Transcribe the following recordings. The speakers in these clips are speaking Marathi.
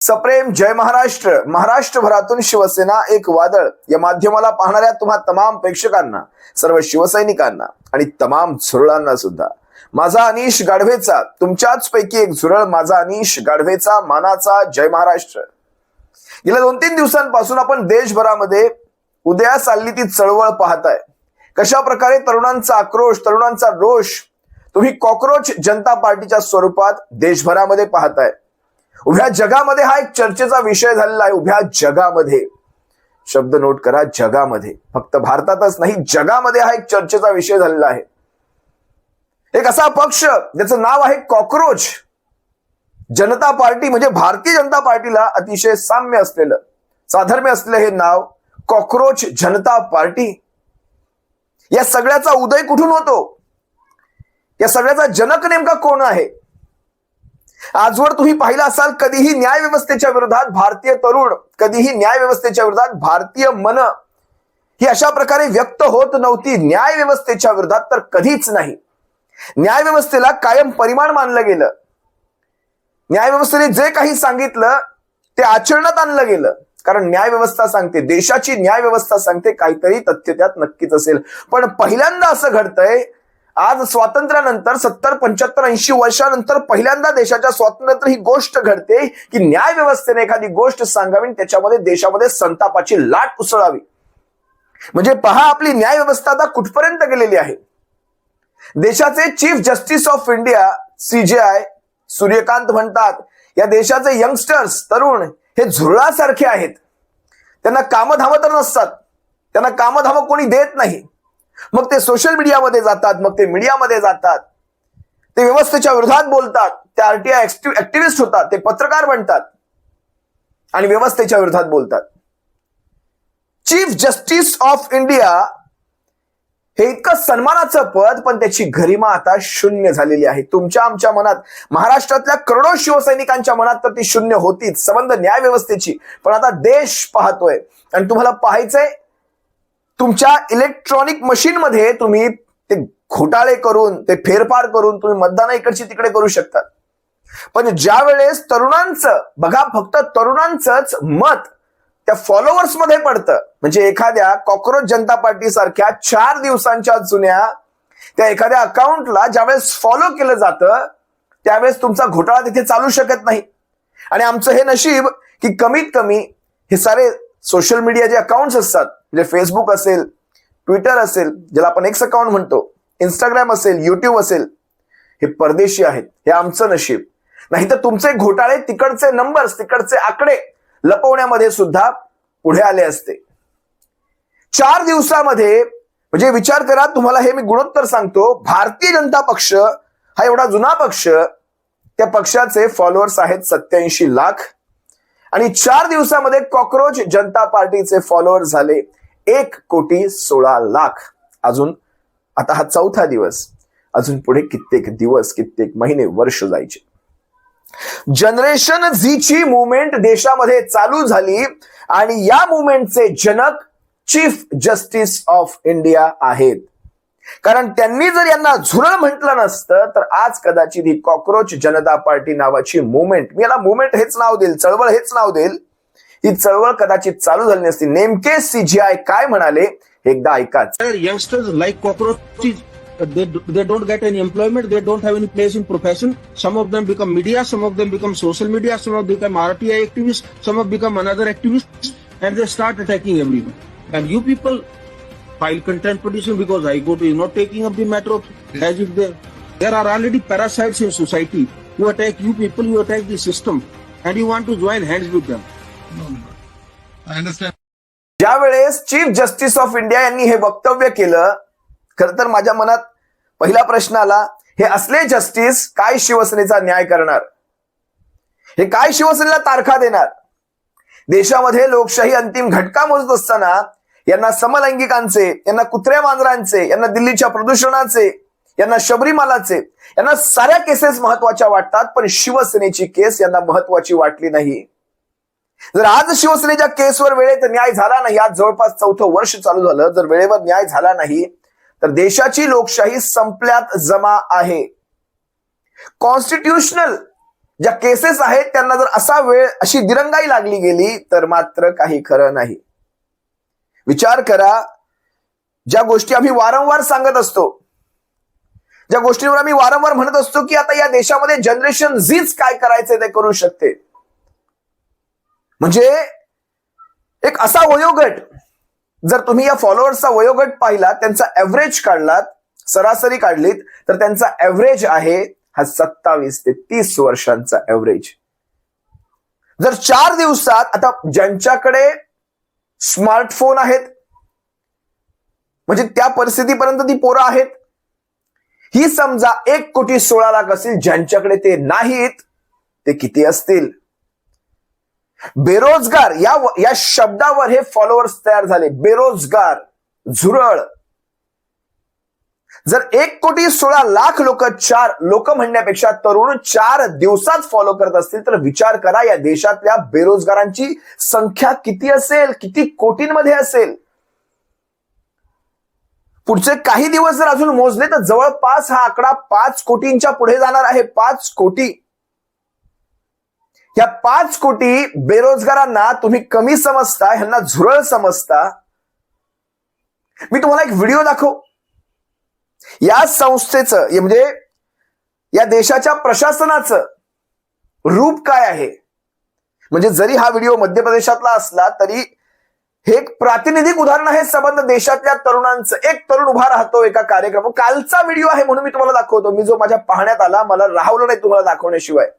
सप्रेम जय महाराष्ट्र. महाराष्ट्रभरातून शिवसेना एक वादळ या माध्यमाला पाहणाऱ्या तुम्हा तमाम प्रेक्षकांना, सर्व शिवसैनिकांना आणि तमाम झुरळांना सुद्धा माझा अनिश गाढवेचा, तुमच्याच पैकी एक झुरळ माझा अनिश गाढवेचा मानाचा जय महाराष्ट्र. गेल्या 2-3 दिवसांपासून आपण देशभरामध्ये उदयास आलेली ती चळवळ पाहताय. कशा प्रकारे तरुणांचा आक्रोश, तरुणांचा रोष तुम्ही कॉकरोच जनता पार्टीच्या स्वरूपात देशभरामध्ये पाहताय. उभ्या जगामध्ये हा एक चर्चेचा विषय झालेला आहे. उभ्या जगामध्ये, शब्द नोट करा, जगामध्ये, फक्त भारतातच नाही जगामध्ये हा एक चर्चेचा विषय झालेला आहे. एक असा पक्ष ज्याचं नाव आहे कॉकरोच जनता पार्टी, म्हणजे भारतीय जनता पार्टीला अतिशय साम्य असलेलं, साधर्म्य असलेलं हे नाव कॉकरोच जनता पार्टी. या सगळ्याचा उदय कुठून होतो? या सगळ्याचा जनक नेमका कोण आहे? आजवर तुम्ही पाहिलं असाल, कधीही न्याय व्यवस्थेच्या विरोधात भारतीय तरुण, कधीही न्याय व्यवस्थेच्या विरोधात भारतीय मन ही अशा प्रकारे व्यक्त होत नव्हती. न्याय व्यवस्थेच्या विरोधात तर कधीच नाही. न्याय व्यवस्थेला कायम परिमाण मानलं गेलं. न्याय व्यवस्थेने जे काही सांगितलं ते आचरणात आणलं गेलं. कारण न्याय व्यवस्था सांगते, देशाची न्याय व्यवस्था सांगते काहीतरी तथ्य त्यात नक्कीच असेल. पण पहिल्यांदा असं घडतंय, आज स्वातंत्र्यानंतर 70, 75, 80 वर्षानंतर पहिल्यांदा देशाच्या स्वातंत्र्यानंतर ही गोष्ट घडते की न्याय व्यवस्थेने एखादी गोष्ट सांगावी, त्याच्यामध्ये देशामध्ये संतापाची लाट उसळावी. म्हणजे पहा, आपली न्याय व्यवस्था आता कुठपर्यंत गेलेली आहे. देशाचे chief justice of India CJI Suryakant म्हणतात, या देशाचे यंगस्टर्स, तरुण हे झुरळासारखे आहेत. त्यांना कामधाम तर नसतात, त्यांना कामधाम कोणी देत नाही. मग ते सोशल मीडियामध्ये जातात, मग ते मीडियामध्ये जातात, ते व्यवस्थेच्या विरोधात बोलतात, ते RTI ऍक्टिव्हिस्ट होतात, ते पत्रकार बनतात आणि व्यवस्थेच्या विरोधात बोलतात. चीफ जस्टिस ऑफ इंडिया हे इतकं सन्मानाचं पद, पण त्याची गरिमा आता शून्य झालेली आहे. तुमच्या आमच्या मनात, महाराष्ट्रातल्या करोडो शिवसैनिकांच्या मनात तर ती शून्य होतीच संबंध न्याय व्यवस्थेची. पण आता देश पाहतोय आणि तुम्हाला पाहायचंय, तुमच्या इलेक्ट्रॉनिक मशीन मध्ये तुम्ही ते घोटाळे करून, ते फेरफार करून तुम्ही मतदान इकडची तिकडे करू शकता. पण ज्या वेळेस तरुणांचं, बघा, फक्त तरुणांचंच मत त्या फॉलोअर्स मध्ये पडतं, म्हणजे एखाद्या कॉकरोच जनता पार्टी सारख्या 4 दिवसांच्या जुन्या त्या एखाद्या अकाउंटला ज्यावेळेस फॉलो केलं जातं, त्यावेळेस तुमचा घोटाळा तिथे चालू शकत नाही. आणि आमचं हे नशीब की कमीत कमी हे सारे सोशल मीडिया जे अकाउंट्स असतात, म्हणजे फेसबुक असेल, ट्विटर असेल, ज्याला आपण एक्स अकाउंट म्हणतो, इंस्टाग्राम असेल, युट्यूब असेल, हे परदेशी आहेत. हे आमचं नशीब. नाही तर तुमचे घोटाळे, तिकडचे नंबर्स, तिकडचे आकडे लपवण्यामध्ये सुद्धा पुढे आले असते. 4 दिवसामध्ये, म्हणजे विचार करा, तुम्हाला हे मी गुणोत्तर सांगतो, भारतीय जनता पक्ष हा एवढा जुना पक्ष, त्या पक्षाचे फॉलोअर्स आहेत 87 लाख आणि 4 दिवसामध्ये कॉकरोच जनता पार्टीचे फॉलोअर्स झाले 1,16,00,000. अजून आता हा 4था दिवस, अजून पुढे कित्येक दिवस, कित्येक महिने, वर्ष जायचे. जनरेशन झीची मुवमेंट देशामध्ये चालू झाली आणि या मुवमेंटचे जनक चीफ जस्टिस ऑफ इंडिया आहेत. कारण त्यांनी जर यांना झुरळ म्हटलं नसतं तर आज कदाचित ही कॉकरोच जनता पार्टी नावाची मुवमेंट, मी याला मुवमेंट हेच नाव देईल, चळवळ हेच नाव देईल, ही चळवळ कदाचित चालू झाली नसती. नेमके CJI काय म्हणाले एकदा ऐका. Youngsters like cockroach, they don't get any employment, they don't have any place in profession. Some of them become media, some of them become social media, some of them become RTI activists, some of become another activists, and they start attacking everyone. And you people file contempt petition because I go to, taking up the matter of as if there are already parasites in society who attack you people, who attack the system, and you want to join hands with them. No. I understand. ज्या वेळेस चीफ जस्टिस ऑफ इंडिया यांनी हे वक्तव्य केलं, खर तर माझ्या मनात पहिला प्रश्न आला, हे असले जस्टिस काय शिवसेनेचा न्याय करणार? हे काय शिवसेनेला तारखा देणार? देशामध्ये लोकशाही अंतिम घटका मोजत असताना यांना समलैंगिकांचे, यांना कुत्र्या मांजरांचे, यांना दिल्लीच्या प्रदूषणाचे, यांना शबरीमालाचे, यांना साऱ्या केसेस महत्वाच्या वाटतात, पण शिवसेनेची केस यांना महत्वाची वाटली नाही. जर आज शिवसेनेच्या केसवर वेळेत न्याय झाला नाही, आज जवळपास 4थं वर्ष चालू झालं, जर वेळेवर न्याय झाला नाही तर देशाची लोकशाही संपल्यात जमा आहे. कॉन्स्टिट्यूशनल ज्या केसेस आहेत त्यांना जर असा वेळ अशी दिरंगाई लागली गेली तर मात्र काही खरं नाही. विचार करा, ज्या गोष्टी आम्ही वारंवार सांगत असतो, ज्या गोष्टींवर आम्ही वारंवार म्हणत असतो की आता या देशामध्ये जनरेशन झीच काय करायचे ते करू शकते, म्हणजे एक असा वयोगट, जर तुम्ही या फॉलोअर्सचा वयोगट पाहिला, त्यांचा एव्हरेज काढलात, सरासरी काढलीत, तर त्यांचा एव्हरेज आहे हा 27 ते 30 वर्षांचा एव्हरेज. जर 4 दिवसात, आता ज्यांच्याकडे स्मार्टफोन आहेत म्हणजे त्या परिस्थितीपर्यंत ती पोरं आहेत, ही समजा 1,16,00,000 असेल, ज्यांच्याकडे ते नाहीत ते किती असतील? बेरोजगार या शब्दावर हे फॉलोअर्स तयार झाले. बेरोजगार, झुरळ. जर 1,16,00,000 लोक म्हणण्यापेक्षा तरुण 4 दिवसात फॉलो करत असतील तर विचार करा या देशातल्या बेरोजगारांची संख्या किती असेल, किती कोटींमध्ये असेल. पुढचे काही दिवस जर अजून मोजले तर जवळपास हा आकडा 5 कोटींच्या पुढे जाणार आहे. 5 कोटी. या 5 कोटी बेरोजगारांना तुम्ही कमी समजता, ह्यांना झुरळ समजता. मी तुम्हाला एक व्हिडिओ दाखव. या संस्थेचं म्हणजे या देशाच्या प्रशासनाचं रूप काय आहे. म्हणजे जरी हा व्हिडिओ मध्य प्रदेशातला असला तरी हे एक प्रातिनिधिक उदाहरण आहे संबंध देशातल्या तरुणांचं. एक तरुण उभा राहतो एका कार्यक्रम, कालचा व्हिडिओ आहे म्हणून मी तुम्हाला दाखवतो. मी जो माझ्या पाहण्यात आला, मला राहवलं नाही तुम्हाला दाखवण्याशिवाय.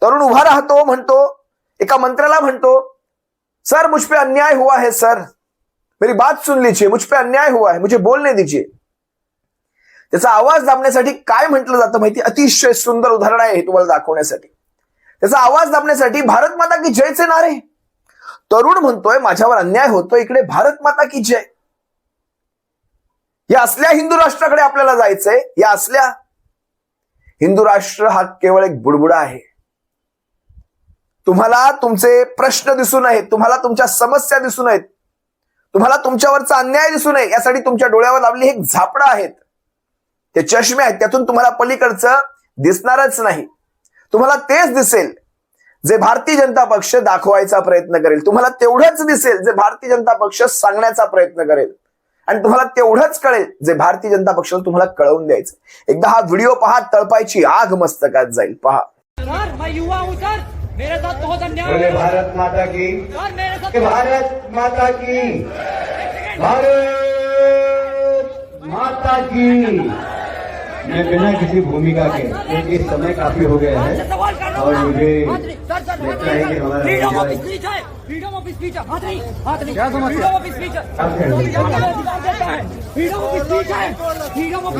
तरुण उभा राहतो, म्हणतो, एका मंत्र्याला म्हणतो, सर मुझ पे अन्याय हुआ है सर, मेरी बात सुन लीजिए, मुझ पे अन्याय हुआ है, मुझे बोलने दीजिए. त्याचा आवाज दाबण्यासाठी काय म्हटलं जातं माहिती? अतिशय सुंदर उदाहरण आहे हे तुम्हाला दाखवण्यासाठी. त्याचा आवाज दाबण्यासाठी भारत माता की जयचे नारे. तरुण म्हणतोय माझ्यावर अन्याय होतोय, इकडे भारत माता की जय. या असल्या हिंदू राष्ट्राकडे आपल्याला जायचंय. या असल्या हिंदू राष्ट्र हा केवळ एक बुडबुडा आहे. तुम्हाला तुमचे प्रश्न दिसू नयेत, तुम्हाला तुमच्या समस्या दिसू नयेत, तुम्हाला तुमच्यावरचा अन्याय दिसू नये यासाठी तुमच्या डोळ्यावर लावली एक झापडं आहेत, ते चष्मे आहेत, त्यातून तुम्हाला पलीकडचं दिसणारच नाही. तुम्हाला तेच दिसेल जे भारतीय जनता पक्ष दाखवायचा प्रयत्न करेल. तुम्हाला तेवढंच दिसेल जे भारतीय जनता पक्ष सांगण्याचा प्रयत्न करेल. आणि तुम्हाला तेवढंच कळेल जे भारतीय जनता पक्षाला तुम्हाला कळवून द्यायचं. एकदा हा व्हिडिओ पहा, तळपायची आग मस्तकात जाईल. पहा. सर मैं युवा हूँ सर, मेरे साथ बहुत अन्याय बोले है। भारत माता की, सर मेरे साथ भारत माता की, भारत माता की। मैं बिना किसी भूमिका के, क्योंकि समय काफी हो गया है सवाल करना और मुझे सर लगता है कि हमारा फ्रीडम ऑफ स्पीच है, फ्रीडम ऑफ स्पीच है। हाथ नहीं क्या समझ, फ्रीडम ऑफ स्पीच है, फ्रीडम ऑफ स्पीच है, फ्रीडम ऑफ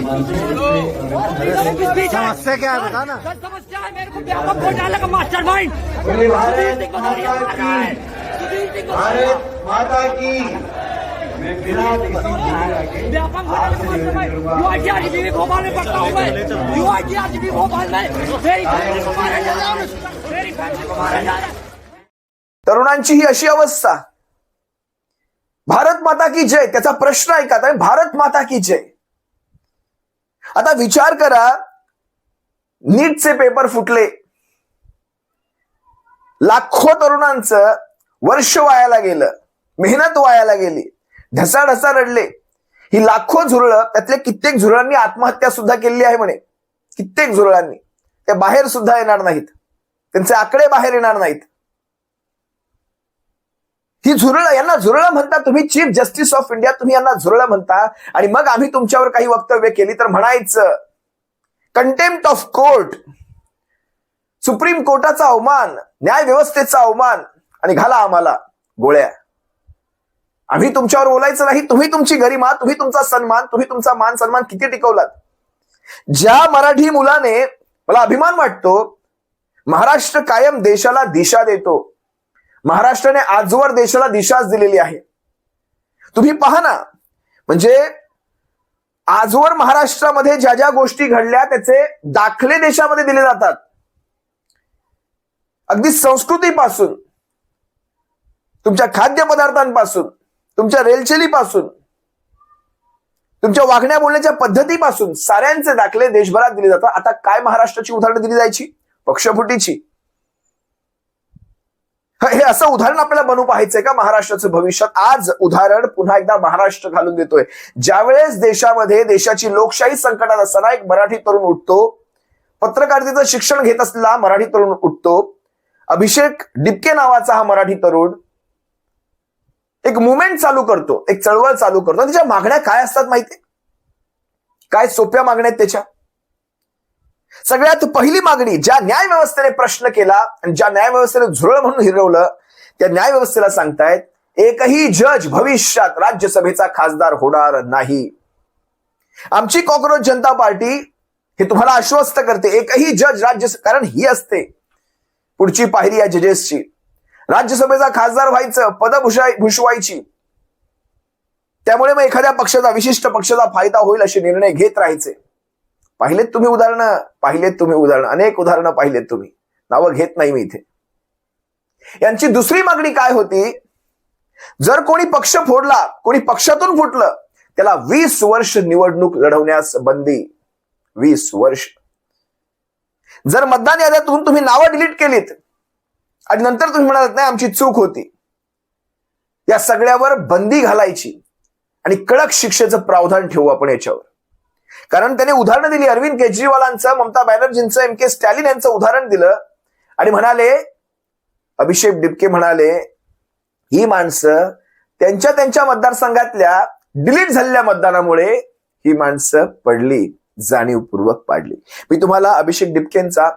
स्पीच है। समस्या क्या है बता ना। सर समस्या है मेरे को व्यापक घोटाला का मास्टरमाइंड बोले भारत माता की, भारत माता की। मैं बिना किसी भूमिका के व्यापक घोटाला का मास्टरमाइंड यूआईटीआरजीबी भोपाल में पढ़ता हूँ मैं। यूआईटीआरजीबी भोपाल में मेरी फैमिली को मारा जा रहा है, मेरी फैमिली को मारा जा रहा है। तरुणांची ही अशी अवस्था. भारत माता की जय, त्याचा प्रश्न ऐका. भारत माता की जय. आता विचार करा, नीटचे पेपर फुटले, लाखो तरुणांचं वर्ष वायाला गेलं, मेहनत वायाला गेली, ढसाढसा रडले. ही लाखो झुरळं, त्यातल्या कित्येक झुरळांनी आत्महत्या सुद्धा केली आहे म्हणे. कित्येक झुरळांनी. ते बाहेर सुद्धा येणार नाहीत, त्यांचे आकडे बाहेर येणार नाहीत. ही झुरळं, यांना झुरळं म्हणता तुम्ही. चीफ जस्टिस ऑफ इंडिया, तुम्ही यांना झुरळं म्हणता. आणि मग आम्ही तुमच्यावर काही वक्तव्य केली तर म्हणायचं कंटेम्प्ट ऑफ कोर्ट, सुप्रीम कोर्टाचा अवमान, न्याय व्यवस्थेचा अवमान, आणि घाला आम्हाला गोळ्या. आम्ही तुमच्यावर बोलायचं नाही. तुम्ही तुमची गरिमा, तुम्ही तुमचा सन्मान, तुम्ही तुमचा मान सन्मान किती टिकवलात. ज्या मराठी मुलाने, मला अभिमान वाटतो, महाराष्ट्र कायम देशाला दिशा देतो. महाराष्ट्राने आजवर देशाला दिशाच दिलेली आहे. तुम्ही पहा ना, म्हणजे आजवर महाराष्ट्रामध्ये ज्या ज्या गोष्टी घडल्या त्याचे दाखले देशामध्ये दिले जातात. अगदी संस्कृतीपासून, तुमच्या खाद्यपदार्थांपासून, तुमच्या रेलचेलीपासून, तुमच्या वागण्या बोलण्याच्या पद्धतीपासून साऱ्यांचे दाखले देशभरात दिले जातात. आता काय महाराष्ट्राची उदाहरणं दिली जायची? पक्षफुटीची. हे असं उदाहरण आपल्याला बनवू पाहायचंय का महाराष्ट्राचं भविष्यात? आज उदाहरण पुन्हा एकदा महाराष्ट्र घालून देतोय. ज्यावेळेस देशामध्ये देशाची लोकशाही संकटात असताना एक मराठी तरुण उठतो, पत्रकारितेचं शिक्षण घेत असलेला मराठी तरुण उठतो, अभिषेक डिपके नावाचा हा मराठी तरुण एक मुवमेंट चालू करतो, एक चळवळ चालू करतो. त्याच्या मागण्या काय असतात माहितीये? काय सोप्या मागण्या आहेत त्याच्या? सगळ्यात पहिली मागणी, ज्या न्याय व्यवस्थेने प्रश्न केला आणि ज्या न्याय व्यवस्थेने झुरळ म्हणून हिरवलं, त्या न्याय व्यवस्थेला सांगतायत एकही जज भविष्यात राज्यसभेचा खासदार होणार नाही. आमची कॉक्रोच जनता पार्टी हे तुम्हाला आश्वस्त करते, एकही जज कारण ही असते पुढची पायरी या जजेसची. राज्यसभेचा खासदार व्हायचं, पद भूषवायची, त्यामुळे मग एखाद्या पक्षाचा, विशिष्ट पक्षाचा फायदा होईल असे निर्णय घेत राहायचे. पाहिलेत तुम्ही उदाहरणं, अनेक उदाहरणं पाहिलेत तुम्ही, नावं घेत नाही मी इथे. यांची दुसरी मागणी काय होती? जर कोणी पक्ष फोडला, कोणी पक्षातून फुटलं, त्याला 20 वर्ष निवडणूक लढवण्यास बंदी. 20 वर्ष. जर मतदान याद्यातून तुम्ही नावं डिलीट केलीत आणि नंतर तुम्ही म्हणालात नाही आमची चूक होती, या सगळ्यावर बंदी घालायची आणि कडक शिक्षेचं प्रावधान ठेवू आपण याच्यावर. कारण त्याने उदाहरण दिली, अरविंद केजरीवालांचं, ममता बॅनर्जींचं, MK स्टॅलिन यांचं उदाहरण दिलं आणि म्हणाले, अभिषेक डिपके म्हणाले, ही माणसं त्यांच्या मतदारसंघातल्या डिलीट झालेल्या मतदानामुळे ही माणसं पडली, जाणीवपूर्वक पाडली. मी तुम्हाला अभिषेक डिपकेंचा,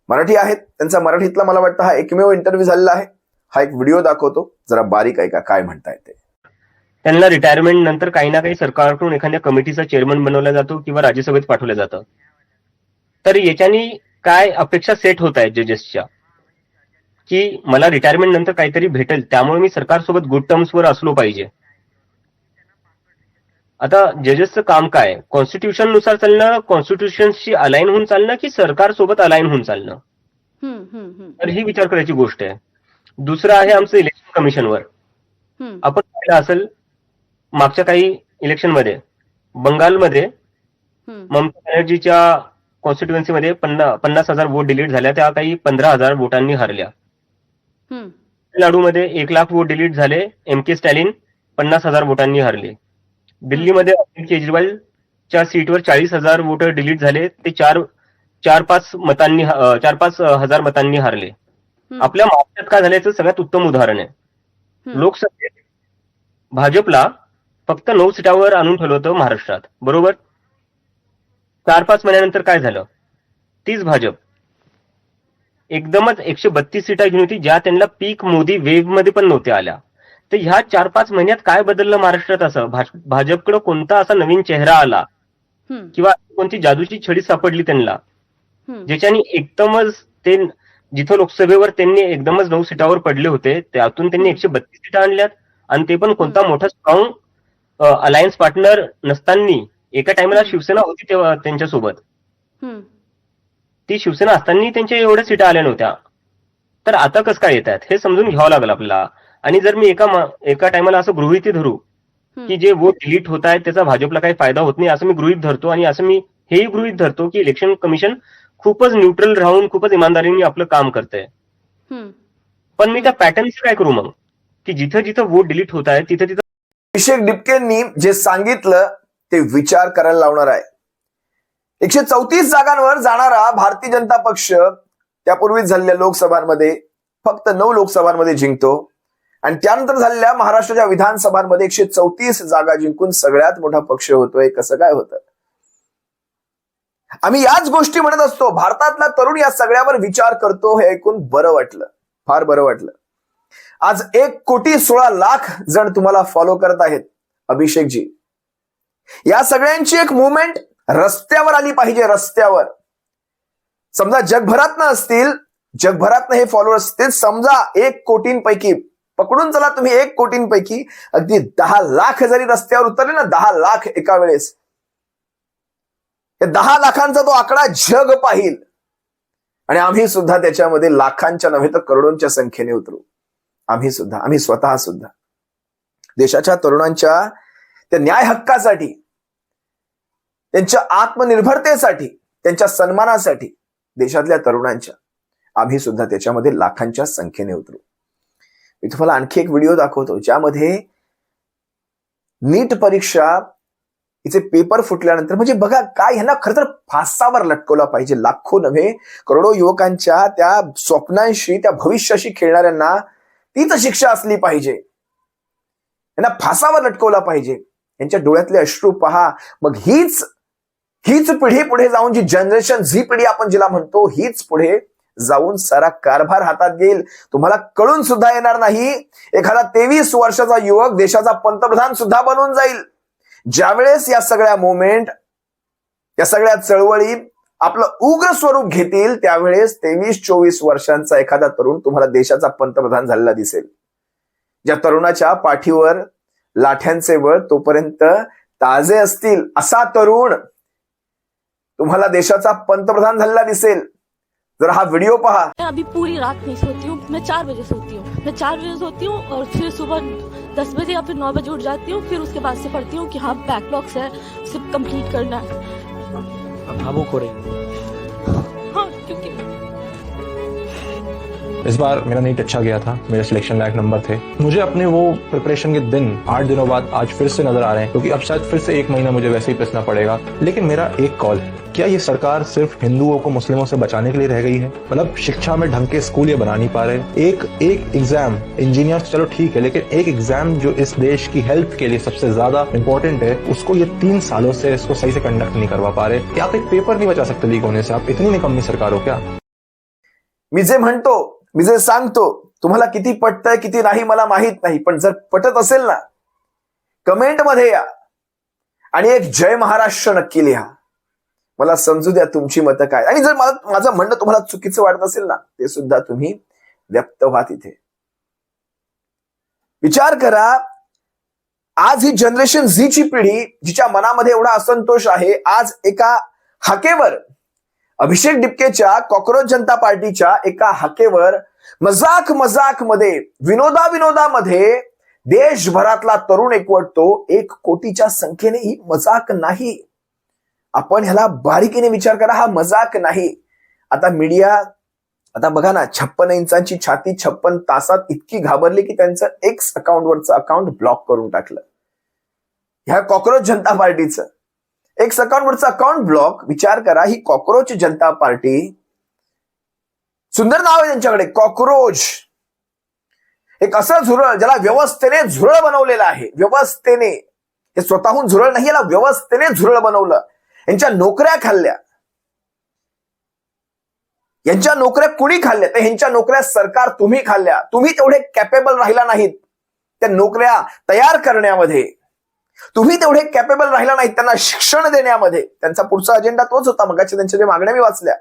मराठी आहेत, त्यांचा मराठीतला मला वाटतं हा एकमेव इंटरव्ह्यू झालेला आहे, हा एक व्हिडिओ दाखवतो, जरा बारीक ऐका काय म्हणतायत ते. त्यांना रिटायरमेंट नंतर काही ना काही सरकारकडून एखाद्या कमिटीचा चेअरमन बनवला जातो किंवा राज्यसभेत पाठवलं जातं. तर याच्यानी काय अपेक्षा सेट होत आहेत जजेसच्या, की मला रिटायरमेंट नंतर काहीतरी भेटेल, त्यामुळे मी सरकारसोबत गुड टर्म्सवर असलो पाहिजे. आता जजेसचं काम काय? कॉन्स्टिट्यूशन नुसार चालणं, कॉन्स्टिट्यूशनशी अलाइन होऊन चालणं, की सरकारसोबत अलाइन होऊन चालणं, तर ही विचार करायची गोष्ट आहे. दुसरं आहे आमचं इलेक्शन कमिशनवर. आपण पाहिलं असेल मागच्या काही इलेक्शनमध्ये बंगालमध्ये ममता बॅनर्जीच्या कॉन्स्टिट्युएन्सीमध्ये 50,000 वोट डिलीट झाल्या, त्या काही 15,000 वोटांनी हरल्या. तामिळनाडूमध्ये 1,00,000 वोट डिलीट झाले, MK स्टॅलिन 50,000 वोटांनी हरले. दिल्लीमध्ये अरविंद केजरीवालच्या सीटवर 40,000 वोट डिलीट झाले, ते 4-5 हजार मतांनी हरले. आपल्या महाराष्ट्रात काय झाल्याचं सगळ्यात उत्तम उदाहरण आहे. लोकसभेत भाजपला फक्त 9 सीटावर आणून ठेवलं होतं महाराष्ट्रात, बरोबर? 4-5 महिन्यानंतर काय झालं? तीच भाजप एकदमच 132 सीटा घेऊन होती, ज्या त्यांना पीक मोदी वेव्ह मध्ये पण नव्हत्या आल्या. तर ह्या 4-5 महिन्यात काय बदललं महाराष्ट्रात? असं भाजपकडे कोणता असा नवीन चेहरा आला किंवा कोणती जादूची छडी सापडली त्यांना, ज्याच्यानी एकदमच ते जिथं लोकसभेवर त्यांनी एकदमच 9 सीटावर पडले होते, त्यातून त्यांनी 132 सीटा आणल्यात. आणि ते पण कोणता मोठा स्ट्रॉंग अलायन्स पार्टनर नसताना. एका टाइमला शिवसेना होती तेव्हा त्यांच्यासोबत, ती शिवसेना असताना त्यांच्या एवढ्या सीटा आल्या नव्हत्या. तर आता कसं काय येत आहेत हे समजून घ्यावं लागेल आपल्याला. आणि जर मी एका टाइमला असं गृहीत धरू की जे वोट डिलीट होत आहेत त्याचा भाजपला काही फायदा होत नाही, असं मी गृहीत धरतो. आणि असं मी हेही गृहीत धरतो की इलेक्शन कमिशन खूपच न्यूट्रल राहून खूपच इमानदारीने आपलं काम करतंय. पण मी त्या पॅटर्नचं काय करू मग, की जिथं जिथं वोट डिलीट होत आहे तिथं तिथं अभिषेक डिपकेंनी जे सांगितलं ते विचार करायला लावणार आहे. 134 जागांवर जाणारा भारतीय जनता पक्ष त्यापूर्वीच झालेल्या लोकसभांमध्ये फक्त 9 लोकसभांमध्ये जिंकतो आणि त्यानंतर झालेल्या महाराष्ट्राच्या विधानसभांमध्ये 134 जागा जिंकून सगळ्यात मोठा पक्ष होतोय. कसं काय होतं? आम्ही याच गोष्टी म्हणत असतो. भारतातला तरुण या सगळ्यावर विचार करतो हे ऐकून बरं वाटलं, फार बरं वाटलं. आज 1,16,00,000 जण तुम्हाला फॉलो करत आहेत. अभिषेकजी, या सगळ्यांची एक मुवमेंट रस्त्यावर आली पाहिजे. रस्त्यावर समजा जगभरातनं असतील, जगभरातनं हे फॉलोअर्स असतील, समजा 1 कोटींपैकी पकडून चला तुम्ही, 1 कोटींपैकी अगदी 10 लाख जरी रस्त्यावर उतरले ना, 10 लाख एका वेळेस, या 10 लाखांचा तो आकडा जग पाहिल. आणि आम्ही सुद्धा त्याच्यामध्ये लाखांच्या नव्हे तर करोडोंच्या संख्येने उतरू. आम्ही स्वतः सुद्धा देशाच्या तरुणांच्या त्या न्याय हक्कासाठी, त्यांच्या आत्मनिर्भरतेसाठी, त्यांच्या सन्मानासाठी, देशातल्या तरुणांच्या आम्ही सुद्धा त्याच्यामध्ये लाखांच्या संख्येने उतरू. मी तुम्हाला आणखी एक व्हिडिओ दाखवतो ज्यामध्ये नीट परीक्षा इथे पेपर फुटल्यानंतर म्हणजे बघा काय ह्यांना खरं तर फासावर लटकवला पाहिजे. लाखो नव्हे करोडो युवकांच्या त्या स्वप्नांशी त्या भविष्याशी खेळणाऱ्यांना तीच शिक्षा असली पाहिजे. यांना फासावर लटकवला पाहिजे. यांच्या डोळ्यातले अश्रू पहा. मग हीच पिढी पुढे जाऊन जी जनरेशन झी पिढी आपण जिला म्हणतो हीच पुढे जाऊन सारा कारभार हातात घेईल. तुम्हाला कळून सुद्धा येणार नाही. एखादा 23 वर्षाचा युवक देशाचा पंतप्रधान सुद्धा बनून जाईल. ज्यावेळेस या सगळ्या मुवमेंट या सगळ्या चळवळी आपलं उग्र स्वरूप घेतील त्यावेळेस 23-24 वर्षांचा एखादा तरुण तुम्हाला देशाचा पंतप्रधान झालेला दिसेल. ज्या तरुणाच्या पाठीवर लाठ्यांचे बळ तोपर्यंत ताजे असतील असा तरुण तुम्हाला देशाचा पंतप्रधान झालेला दिसेल. जरा हा व्हिडिओ पहा. मैं अभी पूरी रात नहीं सोती हूँ. मैं 4 बजे सोती हूँ. मैं 4 बजे सोती हूँ और फिर सुबह 10 बजे या फिर 9 बजे उठ जाती हूँ. फिर उसके बाद से पढ़ती हूँ कि हाँ बैकलॉग्स है, सिर्फ कंप्लीट करना है. भावुक हो रही. हाँ क्योंकि इस बार मेरा नीट अच्छा गया था. मेरे सिलेक्शन लायक नंबर थे. मुझे अपने वो प्रिपरेशन के दिन 8 दिनों बाद आज फिर से नजर आ रहे हैं क्योंकि अब शायद फिर से 1 महीना मुझे वैसे ही पिसना पड़ेगा. लेकिन मेरा एक कॉल, क्या ये सरकार सिर्फ हिंदुओं को मुस्लिमों से बचाने के लिए रह गई है? मतलब शिक्षा में ढंग के स्कूल ये बना नहीं पा रहे. एक एग्जाम इंजीनियर चलो ठीक है, लेकिन एक एग्जाम जो इस देश की हेल्थ के लिए सबसे ज्यादा इंपॉर्टेंट है उसको ये 3 सालों से इसको सही से कंडक्ट नहीं करवा पा रहे. क्या आप एक पेपर नहीं बचा सकते लीक होने से? आप इतनी निकम्मी सरकार हो क्या? मी जे सांगतो तुम्हाला किती पटतंय किती नाही मला माहित नाही, पण जर पटत असेल ना कमेंट मध्ये या आणि एक जय महाराष्ट्र नक्की लिहा. मला समजू द्या तुमची मतं काय. आणि जर माझं म्हणणं तुम्हाला चुकीचं वाटत असेल ना ते सुद्धा तुम्ही व्यक्त व्हा तिथे. विचार करा आज ही जनरेशन झीची पिढी जिच्या मनामध्ये एवढा असंतोष आहे आज एका हाकेवर अभिषेक डिपकेच्या कॉक्रोच जनता पार्टीच्या एका हाकेवर मजाक मध्ये विनोदामध्ये देशभरातला तरुण एकवटतो. 1 कोटीच्या संख्येने ही मजाक नाही. आपण ह्याला बारीकीने विचार करा. हा मजाक नाही. आता मीडिया आता बघा ना 56 इंचांची छाती 56 तासात इतकी घाबरली की त्यांचं एक्स अकाउंटवरचं अकाउंट ब्लॉक करून टाकलं. ह्या कॉक्रोच जनता पार्टीचं एक्स अकाउंटवरचं अकाउंट ब्लॉक. विचार करा ही कॉक्रोच जनता पार्टी, सुंदर नाव आहे त्यांच्याकडे कॉक्रोच. एक असं झुरळ ज्याला व्यवस्थेने झुरळ बनवलेलं आहे. व्यवस्थेने, हे स्वतःहून झुरळ नाही, याला व्यवस्थेने झुरळ बनवलं. यांच्या नोकऱ्या खाल्ल्या. यांच्या नोकऱ्या कुणी खाल्ल्या? तर ह्यांच्या नोकऱ्या सरकार तुम्ही खाल्ल्या. तुम्ही तेवढे कॅपेबल राहिला नाहीत त्या नोकऱ्या तयार करण्यामध्ये. तुम्ही तेवढे कॅपेबल राहिला नाहीत त्यांना शिक्षण देण्यामध्ये. त्यांचा पुढचा अजेंडा तोच होता. मगाच्या त्यांच्या जे मागण्या मी वाचल्या.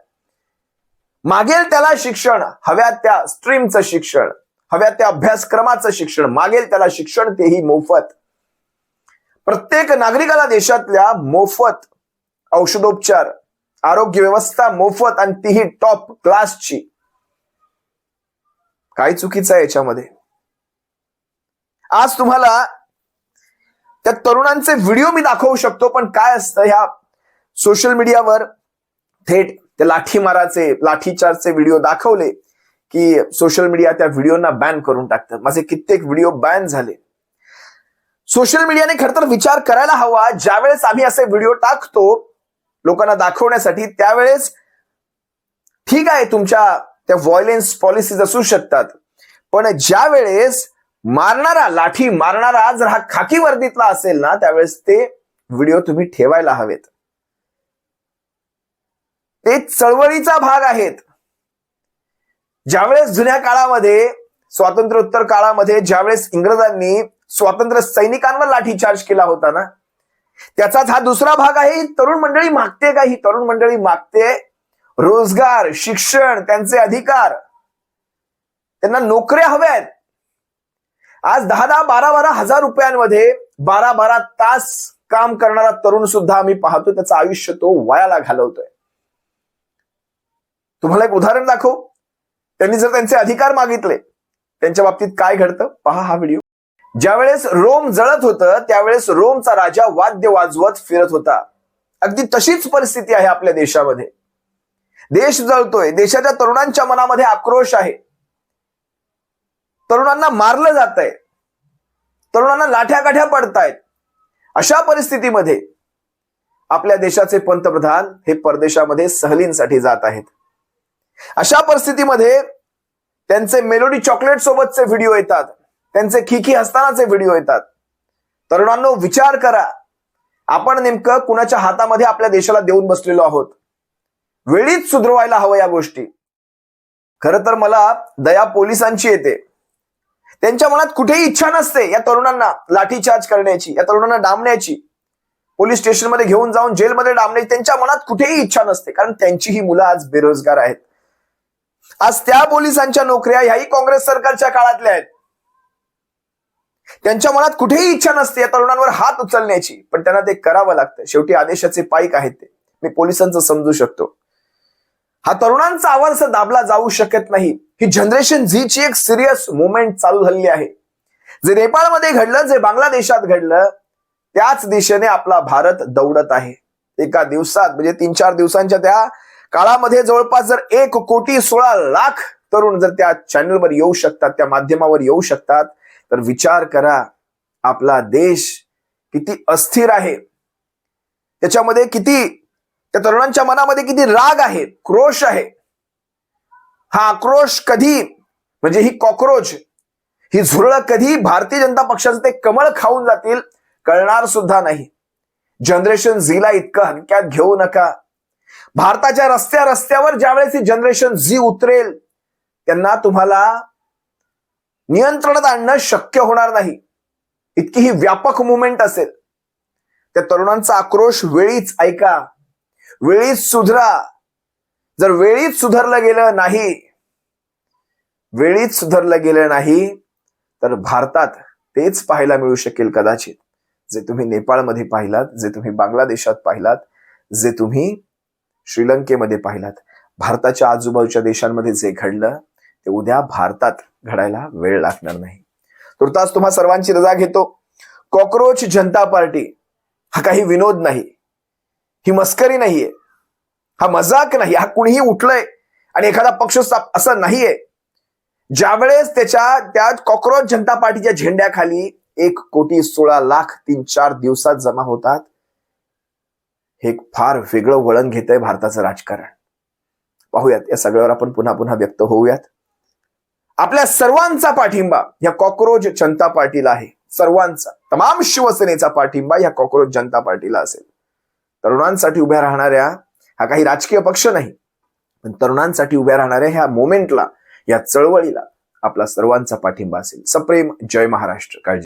मागेल त्याला शिक्षण, हव्या त्या स्ट्रीमचं शिक्षण, हव्या त्या अभ्यासक्रमाचं शिक्षण, मागेल त्याला शिक्षण तेही मोफत. प्रत्येक नागरिकाला देशातल्या मोफत औषधोपचार, आरोग्य व्यवस्था मोफत आणि तीही टॉप क्लासची. काय चुकीचं आहे याच्यामध्ये? आज तुम्हाला त्या तरुणांचे व्हिडिओ मी दाखवू शकतो, पण काय असतं ह्या सोशल मीडियावर थेट ते लाठीचार्जचे व्हिडिओ दाखवले की सोशल मीडिया त्या व्हिडिओना बॅन करून टाकतं. माझे कित्येक व्हिडिओ बॅन झाले. सोशल मीडियाने खरं तर विचार करायला हवा. ज्यावेळेस आम्ही असे व्हिडिओ टाकतो लोकांना दाखवण्यासाठी त्यावेळेस ठीक आहे तुमच्या त्या व्हायलेन्स पॉलिसीज असू शकतात, पण ज्या वेळेस लाठी मारणारा जर हा खाकी वर्दीतला असेल ना त्यावेळेस ते व्हिडिओ तुम्ही ठेवायला हवेत. ते चळवळीचा भाग आहेत. ज्यावेळेस जुन्या काळामध्ये स्वातंत्र्योत्तर काळामध्ये ज्यावेळेस इंग्रजांनी स्वातंत्र्य सैनिकांवर लाठीचार्ज केला होता ना त्याचाच हा दुसरा भाग आहे. ही तरुण मंडळी मागते का? ही तरुण मंडळी मागते रोजगार, शिक्षण, त्यांचे अधिकार. त्यांना नोकऱ्या हव्यात. आज 10-10, 12-12 हजार रुपयांमध्ये 12-12 तास काम करणारा तरुण सुद्धा आम्ही पाहतो त्याचं आयुष्य तो वायाला घालवतोय. तुम्हाला एक उदाहरण दाखव. त्यांनी जर त्यांचे अधिकार मागितले त्यांच्या बाबतीत काय घडतं पहा हा व्हिडिओ. ज्यावेळेस रोम जळत होतं त्यावेळेस रोमचा राजा वाद्य वाजवत फिरत होता. अगदी तशीच परिस्थिती आहे आपल्या देशामध्ये. देश जळतोय, देशाच्या तरुणांच्या मनामध्ये आक्रोश आहे, तरुणांना मारलं जातंय, तरुणांना लाठ्याकाठ्या पडतायत. अशा परिस्थितीमध्ये आपल्या देशाचे पंतप्रधान हे परदेशामध्ये सहलींसाठी जात आहेत. अशा परिस्थितीमध्ये त्यांचे मेलोडी चॉकलेट सोबतचे व्हिडिओ येतात, त्यांचे खिखी हसतानाचे व्हिडिओ येतात. तरुणांनो, विचार करा, आपण नेमकं कुणाच्या हातामध्ये आपल्या देशाला देऊन बसलेलो आहोत. वेळीच सुधरवायला हवं या गोष्टी. खरं तर मला दया पोलिसांची येते. त्यांच्या मनात कुठेही इच्छा नसते या तरुणांना लाठीचार्ज करण्याची, या तरुणांना डांबण्याची, पोलीस स्टेशनमध्ये घेऊन जाऊन जेलमध्ये डांबण्याची. त्यांच्या मनात कुठेही इच्छा नसते, कारण त्यांची ही मुलं आज बेरोजगार आहेत. आज त्या पोलिसांच्या नोकऱ्या ह्याही काँग्रेस सरकारच्या काळातल्या आहेत. त्यांच्या मनात कुठेही इच्छा नसते या तरुणांवर हात उचलण्याची, पण त्यांना ते करावं लागतं. शेवटी आदेशाचे पाईक आहेत ते. मी पोलिसांचं समजू शकतो. हा तरुणांचा आवाज दाबला जाऊ शकत नाही. ही जनरेशन झीची एक सिरियस मुवमेंट चालू झालेली आहे. जे नेपाळमध्ये घडलं, जे बांगलादेशात घडलं, त्याच दिशेने आपला भारत दौडत आहे. एका दिवसात म्हणजे 3-4 दिवसांच्या त्या काळामध्ये जवळपास जर 1,16,00,000 तरुण जर त्या चॅनलवर येऊ शकतात, त्या माध्यमावर येऊ शकतात, तर विचार करा आपला देश किती अस्थिर आहे. त्याच्यामध्ये किती, त्या तरुणांच्या मनामध्ये किती राग आहे, क्रोश आहे. हा आक्रोश कधी, म्हणजे ही कॉक्रोच, ही झुरळ कधी भारतीय जनता पक्षाचं ते कमळ खाऊन जातील कळणार सुद्धा नाही. जनरेशन झीला इतकं हलक्यात घेऊ नका. भारताच्या रस्त्यावर ज्यावेळेस ही जनरेशन झी उतरेल, त्यांना तुम्हाला नियंत्रणात आणणं शक्य होणार नाही. इतकी ही व्यापक मुवमेंट असेल. त्या तरुणांचा आक्रोश वेळीच ऐका, वेळीच सुधरा. जर वेळीच सुधारलं गेलं नाही तर भारतात तेच पाहायला मिळू शकेल कदाचित, जे तुम्ही नेपाळमध्ये पाहिलात, जे तुम्ही बांगलादेशात पाहिलात, जे तुम्ही श्रीलंकेमध्ये पाहिलात. भारताच्या आजूबाजूच्या देशांमध्ये जे घडलं ते उद्या भारतात घडायला वेळ लागणार नाही. तुर्तास तुम्हा सर्वांची रजा घेतो. कॉक्रोच जनता पार्टी हा काही विनोद नाही, ही मस्करी नाहीये, हा मजाक नाही. हा कुणीही उठलंय आणि एखादा पक्ष असं नाहीये. ज्यावेळेस त्या कॉक्रोच जनता पार्टीच्या झेंड्याखाली 1,16,00,000 3-4 दिवसात जमा होतात, हे फार वेगळं वळण घेतंय भारताचं राजकारण. पाहूयात, या सगळ्यावर आपण पुन्हा पुन्हा व्यक्त होऊयात. आपल्या सर्वांचा पाठिंबा या कॉक्रोच जनता पार्टीला आहे. सर्वांचा, तमाम शिवसेनेचा पाठिंबा या कॉक्रोच जनता पार्टीला असेल. तरुणांसाठी उभ्या राहणाऱ्या, हा काही राजकीय पक्ष नाही, पण तरुणांसाठी उभ्या राहणाऱ्या ह्या मोमेंटला, या चळवळीला आपला सर्वांचा पाठिंबा असेल. सप्रेम जय महाराष्ट्र. काळजी.